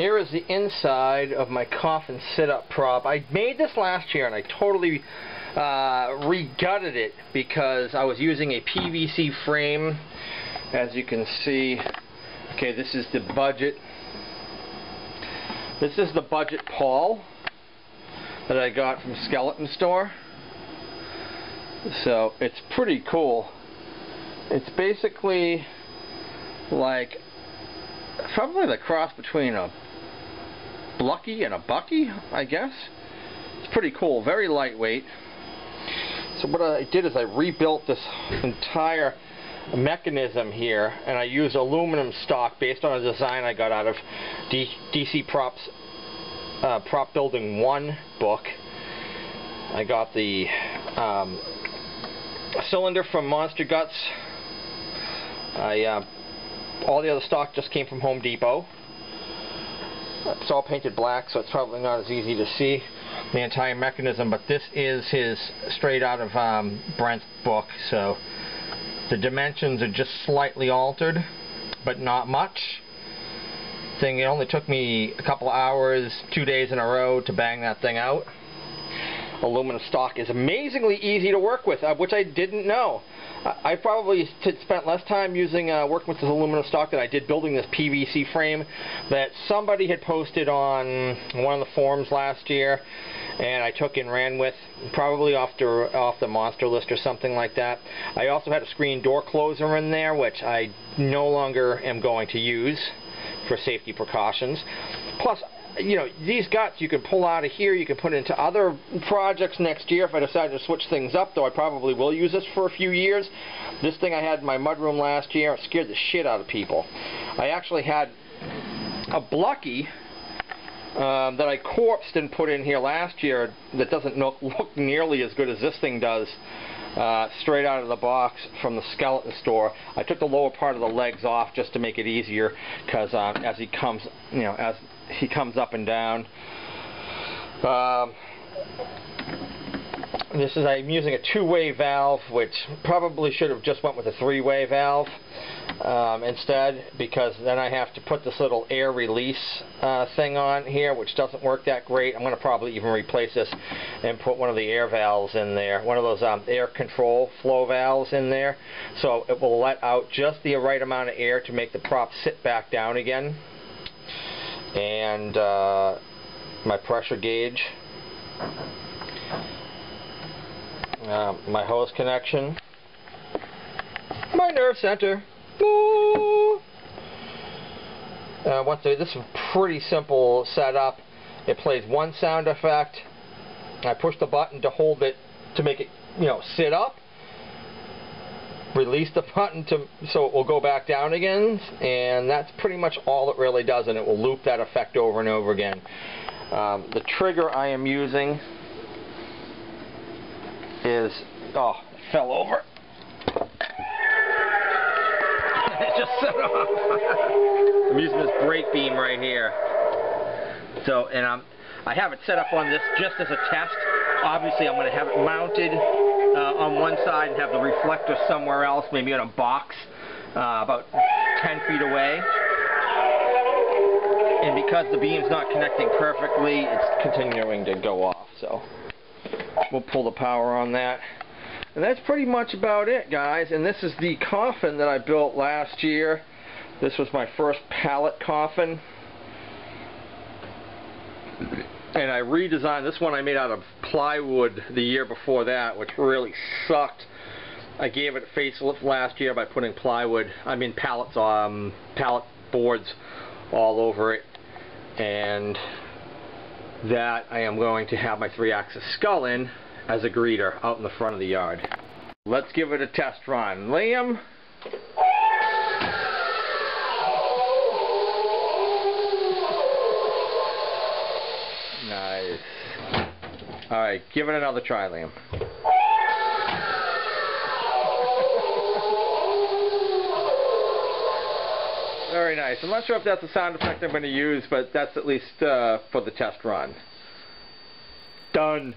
Here is the inside of my coffin sit-up prop. I made this last year and I totally re-gutted it because I was using a PVC frame. As you can see, okay, this is the budget. This is the budget pall that I got from Skeleton Store. So it's pretty cool. It's basically like probably the cross between a Blucky and a Bucky, I guess. It's pretty cool, very lightweight. So what I did is I rebuilt this entire mechanism here, and I used aluminum stock based on a design I got out of DC Props Prop Building 1 book. I got the cylinder from Monster Guts. All the other stock just came from Home Depot. It's all painted black, so it's probably not as easy to see the entire mechanism, but this is his straight out of Brent's book, so the dimensions are just slightly altered, but not much. It only took me a couple hours, 2 days in a row to bang that thing out. Aluminum stock is amazingly easy to work with, which I didn't know. I probably spent less time working with this aluminum stock than I did building this PVC frame that somebody had posted on one of the forums last year, and I took and ran with, probably off the monster list or something like that. I also had a screen door closer in there, which I no longer am going to use for safety precautions. Plus, you know, these guts you can pull out of here, you can put into other projects next year if I decide to switch things up, though I probably will use this for a few years. This thing I had in my mudroom last year, it scared the shit out of people. I actually had a Blucky that I corpsed and put in here last year that doesn't look nearly as good as this thing does. Straight out of the box from the Skeleton Store. I took the lower part of the legs off just to make it easier, because as he comes, you know, as he comes up and down. I'm using a two-way valve, which probably should have just went with a three-way valve instead, because then I have to put this little air release thing on here, which doesn't work that great. I'm going to probably even replace this and put one of the air valves in there, one of those air control flow valves in there, so it will let out just the right amount of air to make the prop sit back down again. And my pressure gauge, my hose connection, my nerve center. This is a pretty simple setup. It plays one sound effect. I push the button to hold it, to make it, you know, sit up. Release the button so it will go back down again, and that's pretty much all it really does, and it will loop that effect over and over again. The trigger I am using is, oh, it fell over. It just set off. I'm using this brake beam right here. So, and I have it set up on this just as a test. Obviously, I'm going to have it mounted on one side and have the reflector somewhere else, maybe on a box about 10 feet away. And because the beam's not connecting perfectly, it's continuing to go off. So we'll pull the power on that. And that's pretty much about it, guys. And this is the coffin that I built last year. This was my first pallet coffin. And I redesigned this one. I made out of plywood the year before that, which really sucked. I gave it a facelift last year by putting pallet boards all over it. And that I am going to have my 3-axis skull in as a greeter out in the front of the yard. Let's give it a test run. Liam? Nice. Alright, give it another try, Liam. Very nice. I'm not sure if that's the sound effect I'm going to use, but that's at least for the test run. Done.